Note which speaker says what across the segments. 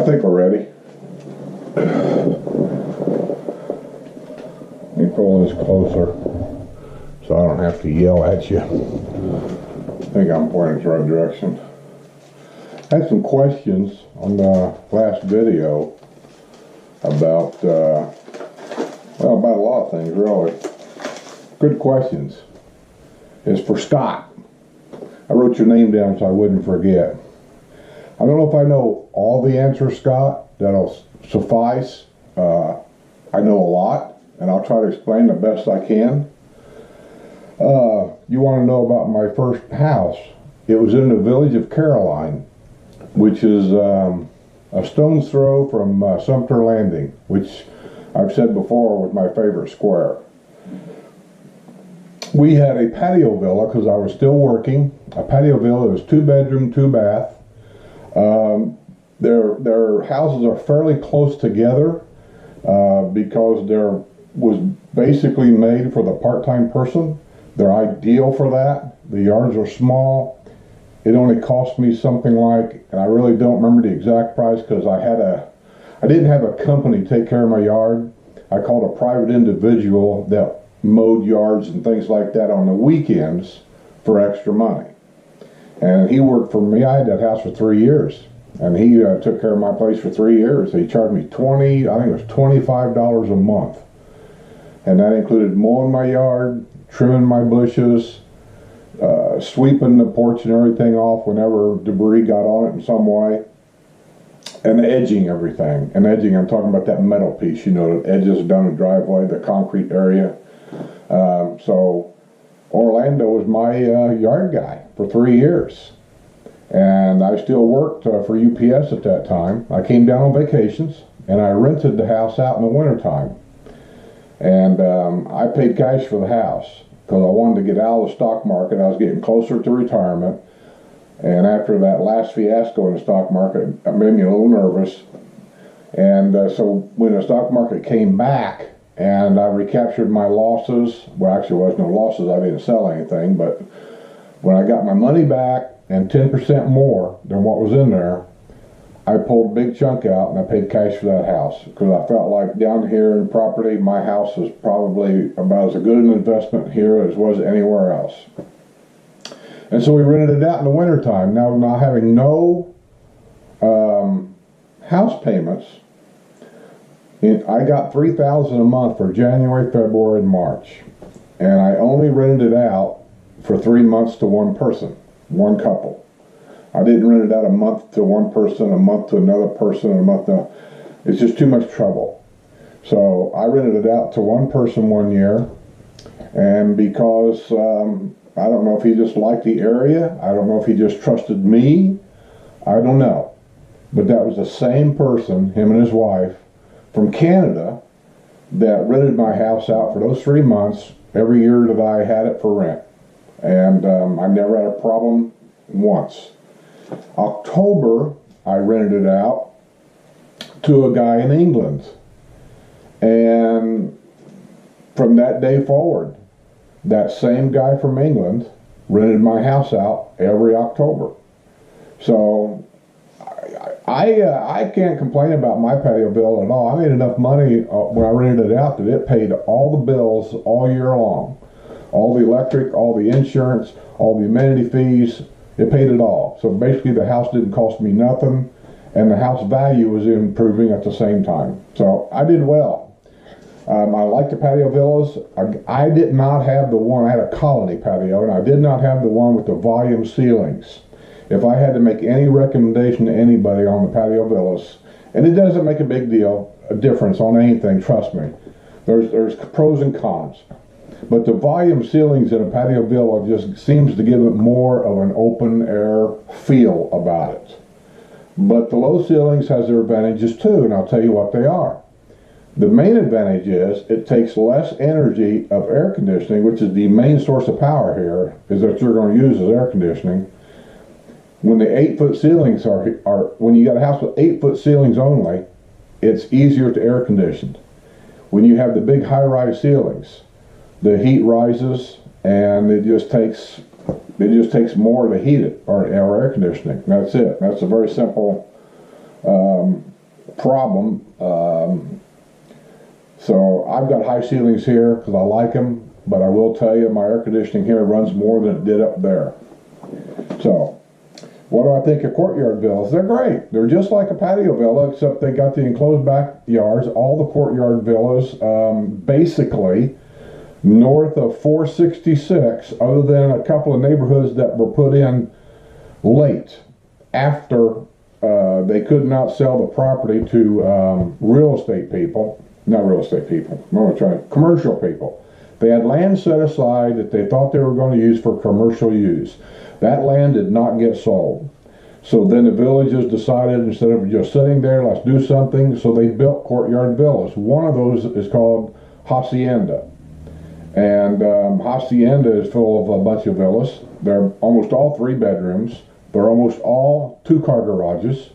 Speaker 1: think we're ready. Let me pull this closer so I don't have to yell at you. I think I'm pointing the right direction. I had some questions on the last video about, well, about a lot of things, really. Good questions. It's for Scott. I wrote your name down so I wouldn't forget. I don't know if I know all the answers, Scott. That'll suffice. I know a lot, and I'll try to explain the best I can. You want to know about my first house. It was in the village of Caroline, which is a stone's throw from Sumter Landing, which I've said before was my favorite square. We had a patio villa because I was still working. A patio villa. It was 2-bedroom, 2-bath. Their houses are fairly close together because they're was basically made for the part-time person. They're ideal for that. The yards are small. It only cost me something like, and I really don't remember the exact price because I didn't have a company take care of my yard. I called a private individual that mowed yards and things like that on the weekends for extra money. And he worked for me. I had that house for 3 years. And he took care of my place for 3 years. He charged me I think it was $25 a month. And that included mowing my yard, trimming my bushes, sweeping the porch and everything off whenever debris got on it in some way, and edging everything. And edging, I'm talking about that metal piece, you know, the edges down the driveway, the concrete area. So Orlando was my yard guy for 3 years. And I still worked for UPS at that time. I came down on vacations, and I rented the house out in the wintertime. And I paid cash for the house because I wanted to get out of the stock market. I was getting closer to retirement. And after that last fiasco in the stock market, it made me a little nervous. And so when the stock market came back and I recaptured my losses, well, actually there was no losses, I didn't sell anything, but when I got my money back and 10% more than what was in there, I pulled a big chunk out and I paid cash for that house because I felt like down here in property, my house was probably about as good an investment here as was anywhere else. And so we rented it out in the wintertime. Now, not having no house payments, I got $3,000 a month for January, February, and March. And I only rented it out for 3 months to one person, one couple. I didn't rent it out a month to one person, a month to another person, and a month to... It's just too much trouble. So I rented it out to one person 1 year, and because I don't know if he just liked the area, I don't know if he just trusted me, I don't know. But that was the same person, him and his wife, from Canada, that rented my house out for those 3 months every year that I had it for rent. And I never had a problem once. October, I rented it out to a guy in England. And from that day forward, that same guy from England rented my house out every October. So I can't complain about my patio bill at all. I made enough money when I rented it out that it paid all the bills all year long. All the electric, all the insurance, all the amenity fees, it paid it all. So basically the house didn't cost me nothing, and the house value was improving at the same time. So I did well. I like the patio villas. I did not have the one, I had a colony patio, and I did not have the one with the volume ceilings. If I had to make any recommendation to anybody on the patio villas, and it doesn't make a big deal, a difference on anything, trust me. There's pros and cons. But the volume ceilings in a patio villa just seems to give it more of an open air feel about it. But the low ceilings has their advantages too, and I'll tell you what they are. The main advantage is it takes less energy of air conditioning, which is the main source of power here, is that you're going to use as air conditioning. When the 8-foot ceilings when you got a house with 8-foot ceilings only, it's easier to air condition. When you have the big high-rise ceilings, the heat rises and it just takes more to heat it, or air conditioning. That's it. That's a very simple problem. So I've got high ceilings here because I like them, but I will tell you my air conditioning here runs more than it did up there. So what do I think of courtyard villas? They're great. They're just like a patio villa, except they got the enclosed backyards. All the courtyard villas, basically north of 466, other than a couple of neighborhoods that were put in late after they could not sell the property to real estate people. Not real estate people. Commercial people. They had land set aside that they thought they were going to use for commercial use. That land did not get sold. So then the villages decided, instead of just sitting there, let's do something. So they built courtyard villas. One of those is called Hacienda. And Hacienda is full of a bunch of villas. They're almost all 3 bedrooms. They're almost all 2-car garages.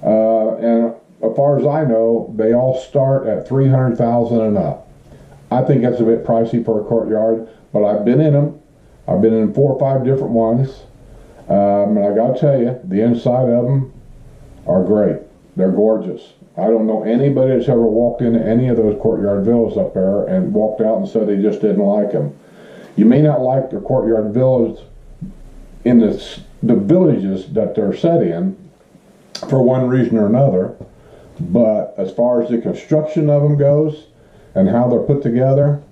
Speaker 1: And as far as I know, they all start at $300,000 and up. I think that's a bit pricey for a courtyard, but I've been in them. I've been in 4 or 5 different ones. And I gotta tell you, the inside of them are great. They're gorgeous. I don't know anybody that's ever walked into any of those courtyard villas up there and walked out and said they just didn't like them. You may not like the courtyard villas in the villages that they're set in for one reason or another, but as far as the construction of them goes and how they're put together,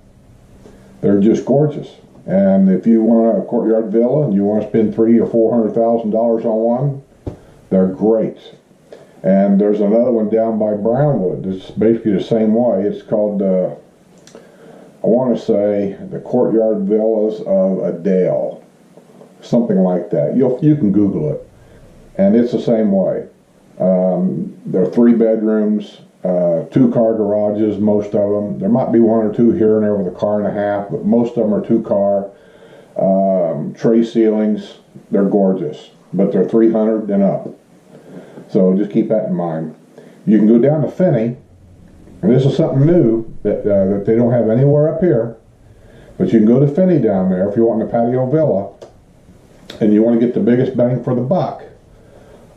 Speaker 1: they're just gorgeous. And if you want a courtyard villa and you want to spend $300,000 or $400,000 on one, they're great. And there's another one down by Brownwood. It's basically the same way. It's called, I want to say, the Courtyard Villas of Adele, something like that. You can Google it, and it's the same way. They're 3 bedrooms, 2-car garages, most of them. There might be 1 or 2 here and there with a car and a half, but most of them are 2-car. Tray ceilings, they're gorgeous, but they're 300 and up. So just keep that in mind. You can go down to Finney, and this is something new that they don't have anywhere up here, but you can go to Finney down there if you want a patio villa, and you want to get the biggest bang for the buck.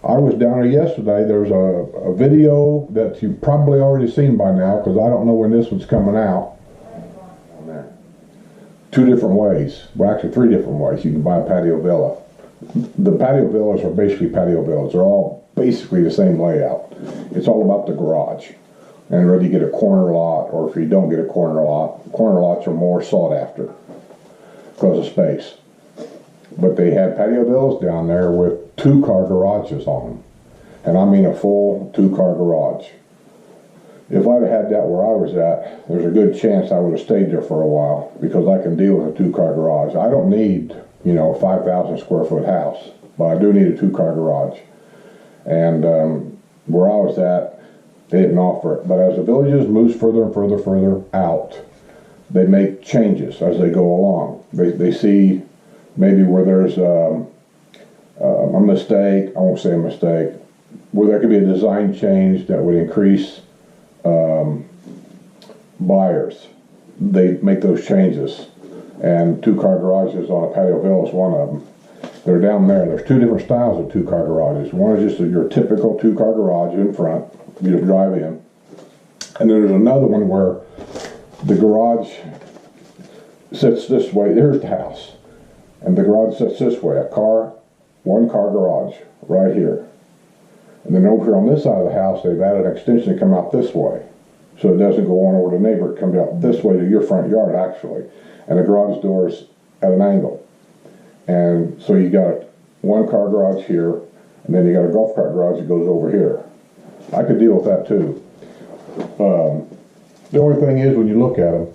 Speaker 1: I was down there yesterday. There's a video that you've probably already seen by now, because I don't know when this one's coming out. 2 different ways. Well, actually 3 different ways you can buy a patio villa. The patio villas are basically patio villas. They're all basically the same layout. It's all about the garage. And whether you get a corner lot or if you don't get a corner lots are more sought after because of space. But they had patio villas down there with 2-car garages on them. And I mean a full 2-car garage. If I'd have had that where I was at, there's a good chance I would have stayed there for a while, because I can deal with a 2-car garage. I don't need, a 5,000 square foot house, but I do need a 2-car garage. And where I was at, they didn't offer it. But as the villages move further and further out, they make changes as they go along. They see maybe where there's a mistake, I won't say a mistake, where there could be a design change that would increase buyers. They make those changes. And 2-car garages on a patio villa is one of them. They're down there. There's 2 different styles of 2-car garages. One is just your typical 2-car garage in front. You just drive in. And then there's another one where the garage sits this way. There's the house. And the garage sits this way. 1-car garage right here. And then over here on this side of the house, they've added an extension to come out this way. So it doesn't go on over the neighbor. It comes out this way to your front yard, actually. And the garage door's at an angle. And so you got a 1-car garage here, and then you got a golf cart garage that goes over here. I could deal with that too. The only thing is, when you look at them,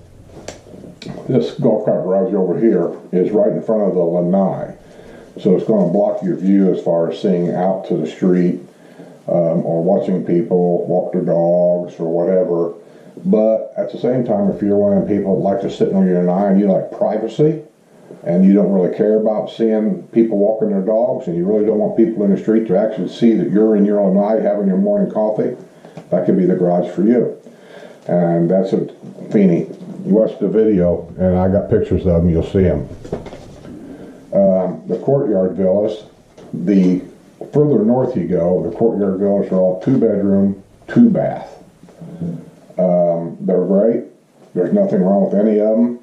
Speaker 1: this golf cart garage over here is right in front of the lanai. So it's going to block your view as far as seeing out to the street, or watching people walk their dogs or whatever. But at the same time, if you're one of the people that like to sit on your lanai and you like privacy, and you don't really care about seeing people walking their dogs, and you really don't want people in the street to actually see that you're in your lanai having your morning coffee, that could be the garage for you. And that's a Feeney. You watch the video, and I got pictures of them, you'll see them. The courtyard villas, the further north you go, the courtyard villas are all 2-bedroom, 2-bath. They're great. There's nothing wrong with any of them.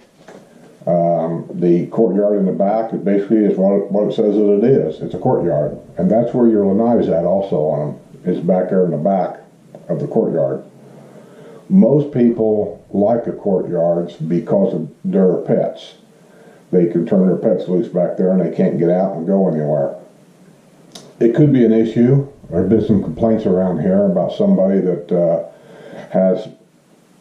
Speaker 1: The courtyard in the back is basically is what it says that it is. It's a courtyard, and that's where your lanai's at also on them. It's back there in the back of the courtyard. Most people like the courtyards because of their pets. They can turn their pets loose back there and they can't get out and go anywhere. It could be an issue. There have been some complaints around here about somebody that has,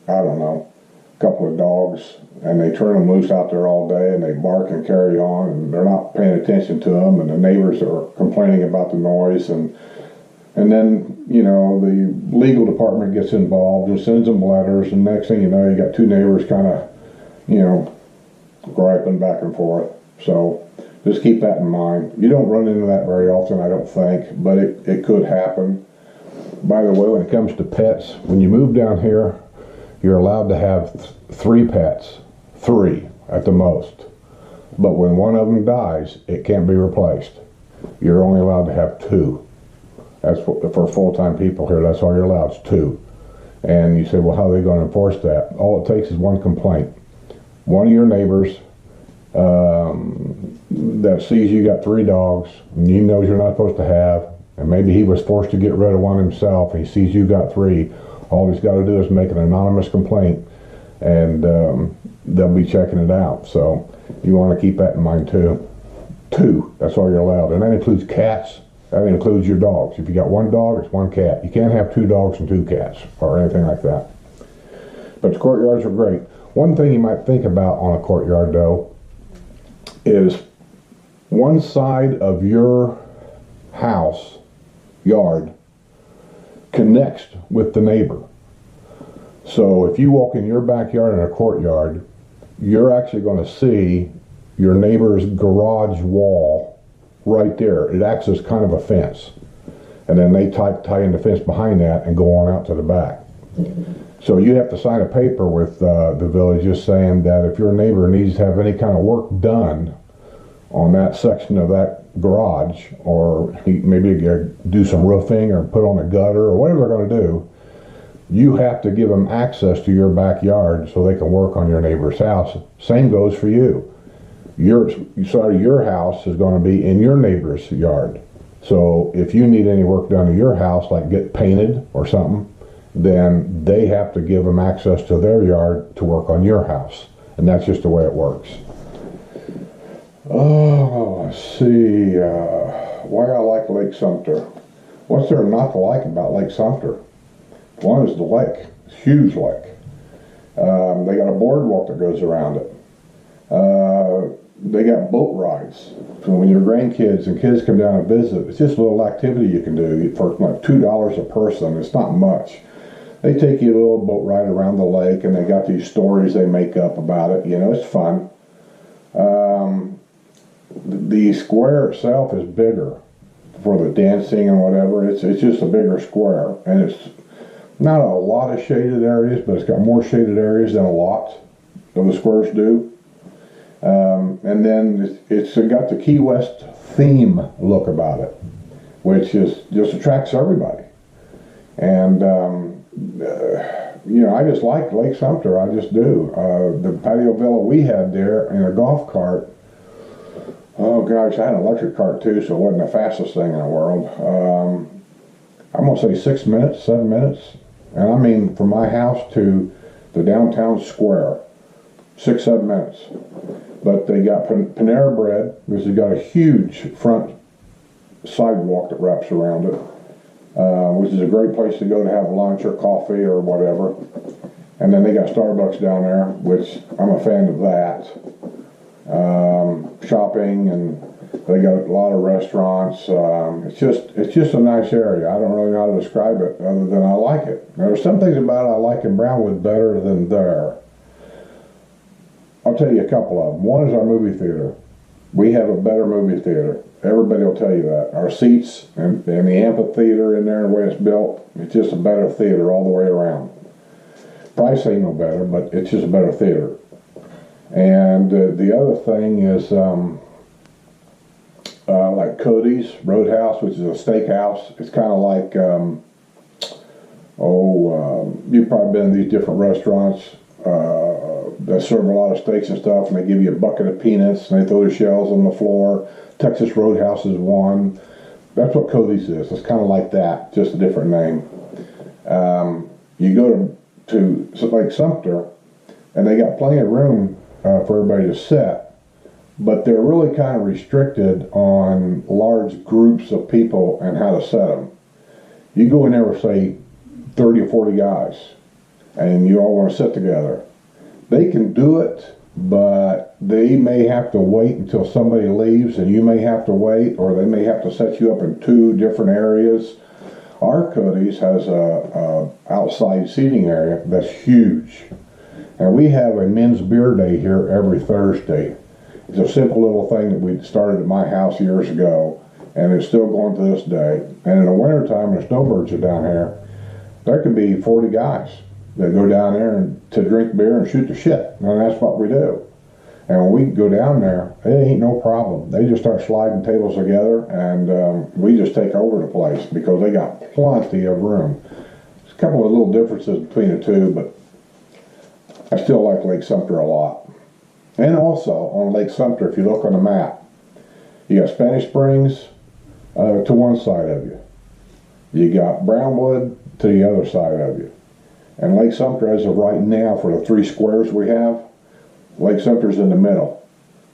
Speaker 1: I don't know, a couple of dogs, and they turn them loose out there all day and they bark and carry on, and they're not paying attention to them, and the neighbors are complaining about the noise, and then, you know, the legal department gets involved and sends them letters, and next thing you know, you got two neighbors kind of, you know, griping back and forth. So just keep that in mind. You don't run into that very often, I don't think, but it could happen. By the way, when it comes to pets, when you move down here, you're allowed to have 3 pets, 3 at the most. But when one of them dies, it can't be replaced. You're only allowed to have 2. That's for full-time people here. That's all you're allowed is 2. And you say, well, how are they going to enforce that? All it takes is one complaint. One of your neighbors that sees you got 3 dogs, and he knows you're not supposed to have, and maybe he was forced to get rid of one himself, and he sees you got 3. All he's got to do is make an anonymous complaint, and they'll be checking it out. So you want to keep that in mind too. 2, that's all you're allowed, and that includes cats. That includes your dogs. If you got 1 dog, it's 1 cat. You can't have 2 dogs and 2 cats or anything like that. But the courtyards are great. One thing you might think about on a courtyard, though, is one side of your house, yard, connects with the neighbor. So if you walk in your backyard in a courtyard, you're actually going to see your neighbor's garage wall right there. It acts as kind of a fence, and then they tie in the fence behind that and go on out to the back. So you have to sign a paper with the village just saying that if your neighbor needs to have any kind of work done on that section of that garage, or maybe do some roofing or put on a gutter or whatever they're going to do, you have to give them access to your backyard so they can work on your neighbor's house. Same goes for you. Your house is going to be in your neighbor's yard. So if you need any work done to your house, like get painted or something, then they have to give them access to their yard to work on your house. And that's just the way it works. Oh, let's see. Why I like Lake Sumter. What's there not to like about Lake Sumter? One is the lake. It's a huge lake. They got a boardwalk that goes around it. They got boat rides. So when your grandkids and kids come down and visit, it's just a little activity you can do for like $2 a person. It's not much. They take you a little boat ride around the lake, and they got these stories they make up about it. You know, it's fun. The square itself is bigger for the dancing and whatever. It's just a bigger square, and it's not a lot of shaded areas, but it's got more shaded areas than a lot of the squares do. And then it's got the Key West theme look about it, which just attracts everybody. And you know, I just like Lake Sumter. I just do. The patio villa we had there in a golf cart. Oh gosh, I had an electric cart too, so it wasn't the fastest thing in the world. I'm gonna say 6 minutes, 7 minutes, and I mean from my house to the downtown square, 6-7 minutes. But they got Panera Bread, which has got a huge front sidewalk that wraps around it, which is a great place to go to have lunch or coffee or whatever. And then they got Starbucks down there, which I'm a fan of that. Shopping, and they got a lot of restaurants. It's just a nice area. I don't really know how to describe it other than I like it. Now, there's some things about it I like in Brownwood better than there. I'll tell you a couple of them. One is our movie theater. We have a better movie theater. Everybody will tell you that. Our seats and the amphitheater in there, the way it's built, it's just a better theater all the way around. Price ain't no better, but it's just a better theater. And the other thing is like Cody's Roadhouse, which is a steakhouse. It's kind of like You've probably been in these different restaurants that serve a lot of steaks and stuff, and they give you a bucket of peanuts and they throw the shells on the floor. Texas Roadhouse is one. That's what Cody's is. It's kind of like that, just a different name. You go to Lake Sumter, and they got plenty of room for everybody to sit, but they're really kind of restricted on large groups of people and how to set them. You go in there with, say, 30 or 40 guys, and you all want to sit together. They can do it, but they may have to wait until somebody leaves, and you may have to wait, or they may have to set you up in two different areas. Our Cody's has a outside seating area that's huge, and we have a men's beer day here every Thursday. It's a simple little thing that we started at my house years ago, and it's still going to this day. And in the wintertime, when the snowbirds are down here, there could be 40 guys that go down there to drink beer and shoot the shit. And that's what we do. And when we go down there, it ain't no problem. They just start sliding tables together, and we just take over the place because they got plenty of room. There's a couple of little differences between the two, but I still like Lake Sumter a lot. And also, on Lake Sumter, if you look on the map, you got Spanish Springs to one side of you. You got Brownwood to the other side of you. And Lake Sumter, as of right now, for the 3 squares we have, Lake Sumter's in the middle.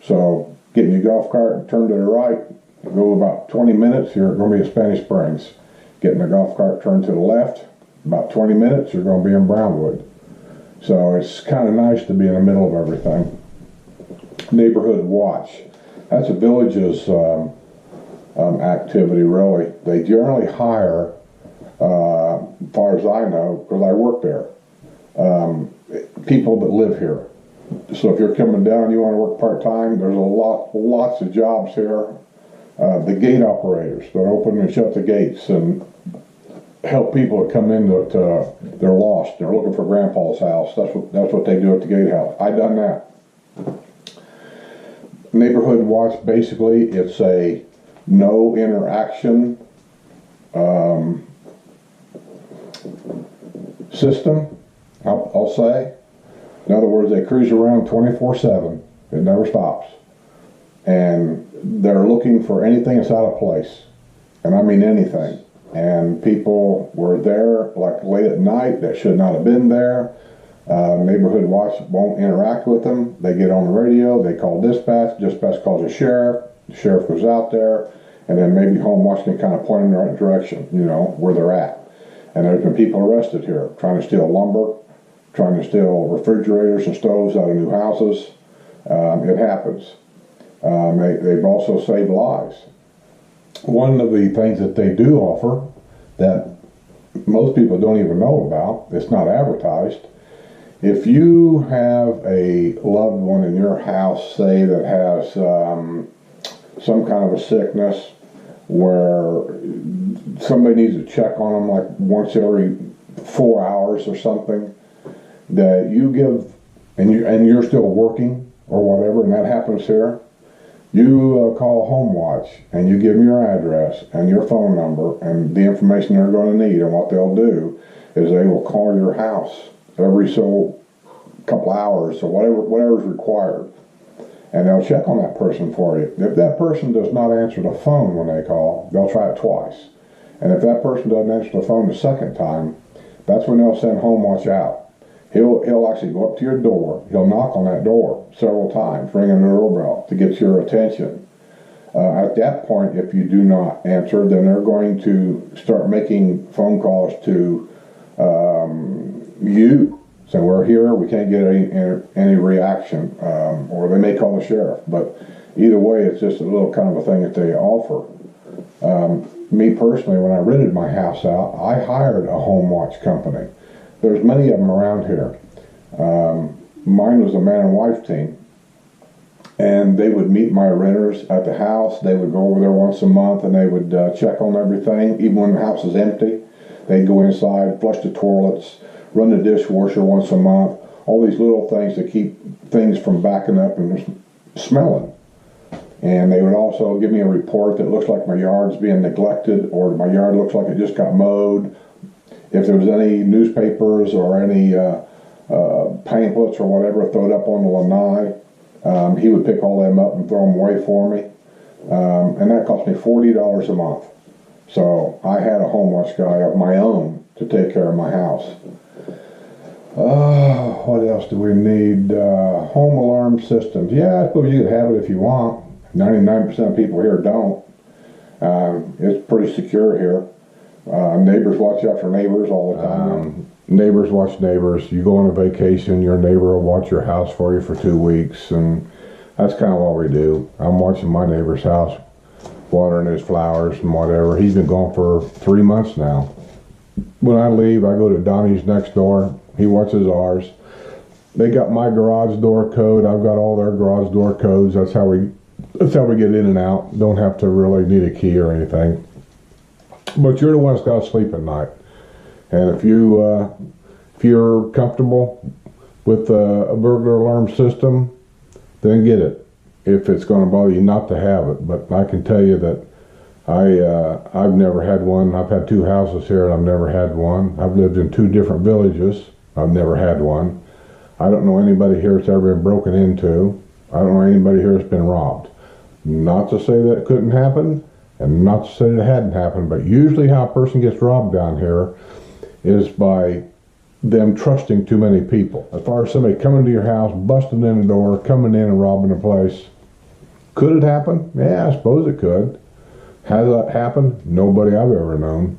Speaker 1: So, get in your golf cart and turn to the right, go about 20 minutes, you're going to be at Spanish Springs. Get in the golf cart, turn to the left, about 20 minutes, you're going to be in Brownwood. So, it's kind of nice to be in the middle of everything. Neighborhood Watch. That's a village's activity, really. They generally hire, as far as I know, because I work there, people that live here. So if you're coming down and you want to work part-time, there's lots of jobs here. The gate operators that open and shut the gates and help people that come in that they're lost. They're looking for Grandpa's house. That's what they do at the gatehouse. I done that. Neighborhood Watch, basically, it's a no interaction system, I'll say. In other words, they cruise around 24/7. It never stops. And they're looking for anything that's out of place. And I mean anything. And people were there like late at night that should not have been there. Neighborhood Watch won't interact with them. They get on the radio, they call dispatch calls the sheriff goes out there, and then maybe Home Watch can kind of point them in the right direction, where they're at. And there's been people arrested here trying to steal lumber, trying to steal refrigerators and stoves out of new houses. It happens. They've also saved lives. One of the things that they do offer that most people don't even know about, it's not advertised. If you have a loved one in your house, say, that has some kind of a sickness where somebody needs to check on them like once every 4 hours or something, that you give, and you're still working or whatever, and that happens here, you call Home Watch and you give them your address and your phone number and the information they're going to need, and what they'll do is they will call your house every so couple hours or whatever's required, and they'll check on that person for you. If that person does not answer the phone when they call, they'll try it twice. And if that person doesn't answer the phone the second time, that's when they'll send Home Watch out. He'll actually go up to your door. He'll knock on that door several times, ringing the doorbell to get your attention. At that point, if you do not answer, then they're going to start making phone calls to you. So we're here, we can't get any reaction, or they may call the sheriff. But either way, it's just a little kind of a thing that they offer. Me personally, when I rented my house out, I hired a Home Watch company. There's many of them around here. Mine was a man and wife team, and they would meet my renters at the house. They would go over there once a month, and they would check on everything. Even when the house is empty, they'd go inside, flush the toilets, run the dishwasher once a month, all these little things to keep things from backing up and smelling. And they would also give me a report that looks like my yard's being neglected, or my yard looks like it just got mowed. if there was any newspapers or any pamphlets or whatever thrown up on the lanai, he would pick all them up and throw them away for me. And that cost me $40 a month. So I had a home watch guy of my own to take care of my house. What else do we need? Home alarm systems. Yeah, I suppose you could have it if you want. 99% of people here don't. It's pretty secure here. Neighbors watch out for neighbors all the time. Neighbors watch neighbors. You go on a vacation, your neighbor will watch your house for you for 2 weeks, and that's kind of what we do. I'm watching my neighbor's house, watering his flowers and whatever. He's been gone for 3 months now. When I leave, I go to Donnie's next door. He watches ours. They got my garage door code. I've got all their garage door codes. That's how we get in and out. Don't have to really need a key or anything. But you're the one that's got to sleep at night. And if you're comfortable with a burglar alarm system, then get it. If it's going to bother you not to have it. But I can tell you that I've never had one. I've had 2 houses here and I've never had one. I've lived in 2 different villages. I've never had one. I don't know anybody here that's ever been broken into. I don't know anybody here that's been robbed. Not to say that it couldn't happen, and not to say that it hadn't happened, but usually how a person gets robbed down here is by them trusting too many people. As far as somebody coming to your house, busting in the door, coming in and robbing the place, could it happen? Yeah, I suppose it could. Has that happened? Nobody I've ever known.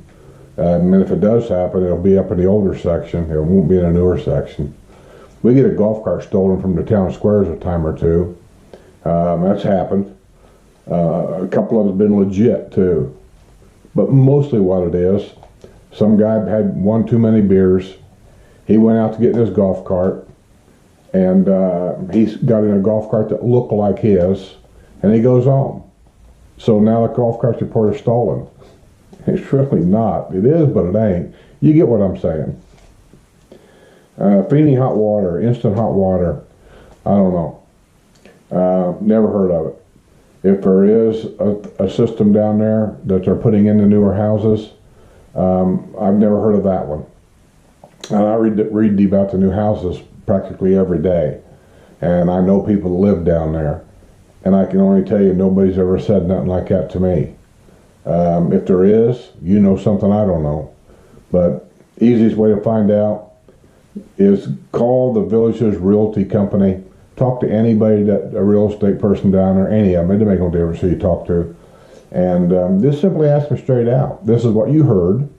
Speaker 1: And if it does happen, it'll be up in the older section. It won't be in a newer section. We get a golf cart stolen from the town squares a time or two. That's happened. A couple of them have been legit too. But mostly what it is, some guy had one too many beers. He went out to get in his golf cart, and he's got in a golf cart that looked like his, and he goes home. So now the golf cart's reported stolen. It's really not. It is, but it ain't. You get what I'm saying. Feeney hot water, instant hot water, I don't know. Never heard of it. If there is a system down there that they're putting in the newer houses, I've never heard of that one. And I read about the new houses practically every day. And I know people that live down there. And I can only tell you nobody's ever said nothing like that to me. If there is, you know something I don't know. But easiest way to find out is call the village's realty company. Talk to anybody, that a real estate person down there, any of them. It doesn't make no difference who you talk to. And just simply ask them straight out. This is what you heard,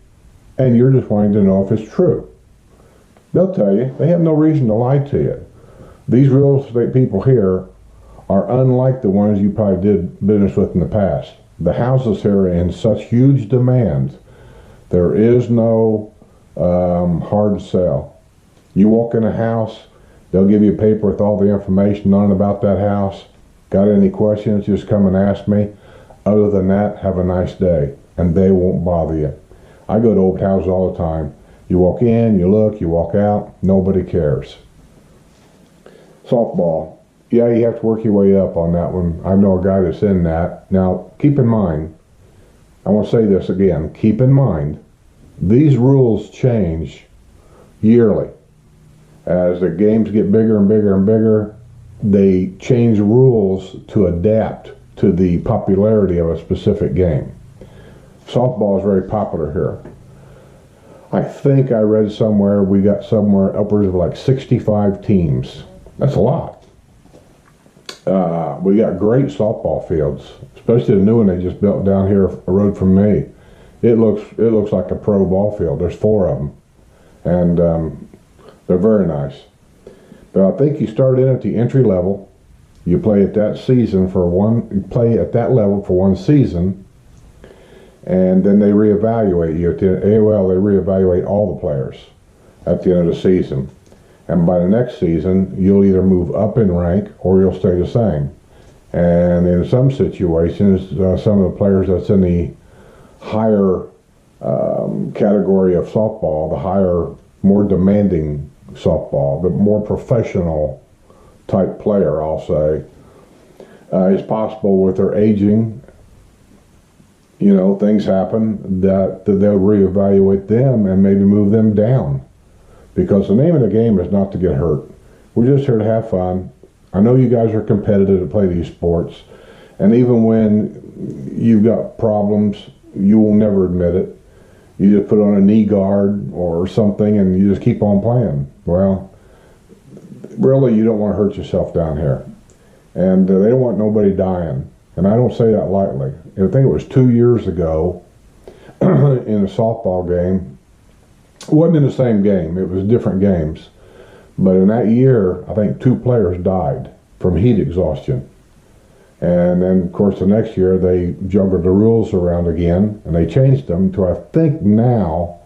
Speaker 1: and you're just wanting to know if it's true. They'll tell you. They have no reason to lie to you. These real estate people here are unlike the ones you probably did business with in the past. The houses here are in such huge demand. There is no hard sell. You walk in a house, they'll give you a paper with all the information on about that house. Got any questions, just come and ask me. Other than that, have a nice day. And they won't bother you. I go to old houses all the time. You walk in, you look, you walk out, nobody cares. Softball. Yeah, you have to work your way up on that one. I know a guy that's in that. Now, keep in mind, I want to say this again, keep in mind, these rules change yearly. As the games get bigger and bigger and bigger, they change rules to adapt to the popularity of a specific game. Softball is very popular here. I think I read somewhere we got somewhere upwards of like 65 teams. That's a lot. We got great softball fields, especially the new one they just built down here a road from me. It looks like a pro ball field. There's 4 of them, and they're very nice. But I think you start in at the entry level. You play at that season play at that level for 1 season, and then they reevaluate you. They reevaluate all the players at the end of the season. And by the next season, you'll either move up in rank or you'll stay the same. And in some situations, some of the players that's in the higher category of softball, the higher, more demanding softball, the more professional type player, I'll say, it's possible with their aging, things happen that they'll reevaluate them and maybe move them down. Because the name of the game is not to get hurt. We're just here to have fun. I know you guys are competitive to play these sports. And even when you've got problems, you will never admit it. You just put on a knee guard or something and you just keep on playing. Well, really, you don't want to hurt yourself down here. And they don't want nobody dying. And I don't say that lightly. I think it was 2 years ago in a softball game. It wasn't in the same game. It was different games. But in that year, I think 2 players died from heat exhaustion. And then, of course, the next year, they juggled the rules around again, and they changed them to, I think now,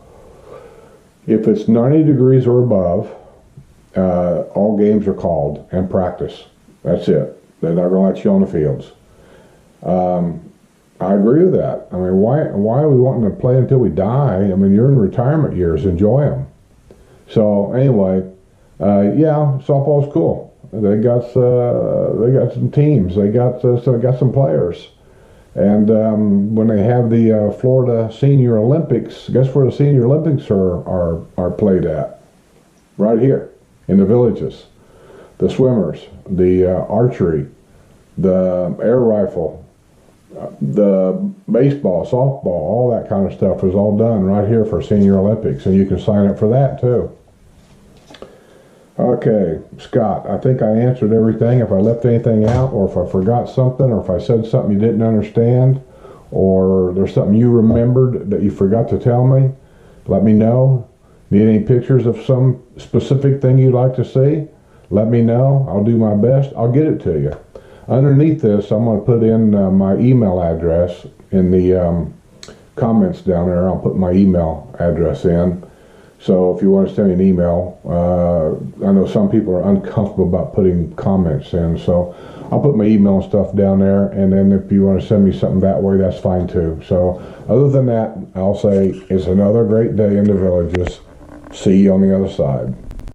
Speaker 1: if it's 90 degrees or above, all games are called and practice. That's it. They're not going to let you on the fields. I agree with that. I mean, why are we wanting to play until we die? I mean, you're in retirement years. Enjoy them. So anyway, yeah, softball's cool. They got some teams. They got some players. And when they have the Florida Senior Olympics, guess where the Senior Olympics are played at? Right here in the Villages. The swimmers, the archery, the air rifle, the baseball, softball, all that kind of stuff is all done right here for Senior Olympics, and you can sign up for that too. Okay, Scott, I think I answered everything. If I left anything out, or if I forgot something, or if I said something you didn't understand, or there's something you remembered that you forgot to tell me, let me know. Need any pictures of some specific thing you'd like to see? Let me know. I'll do my best. I'll get it to you. Underneath this, I'm going to put in my email address in the comments down there. I'll put my email address in. So if you want to send me an email, I know some people are uncomfortable about putting comments in. So I'll put my email and stuff down there. And then if you want to send me something that way, that's fine too. So other than that, I'll say it's another great day in the Villages. See you on the other side.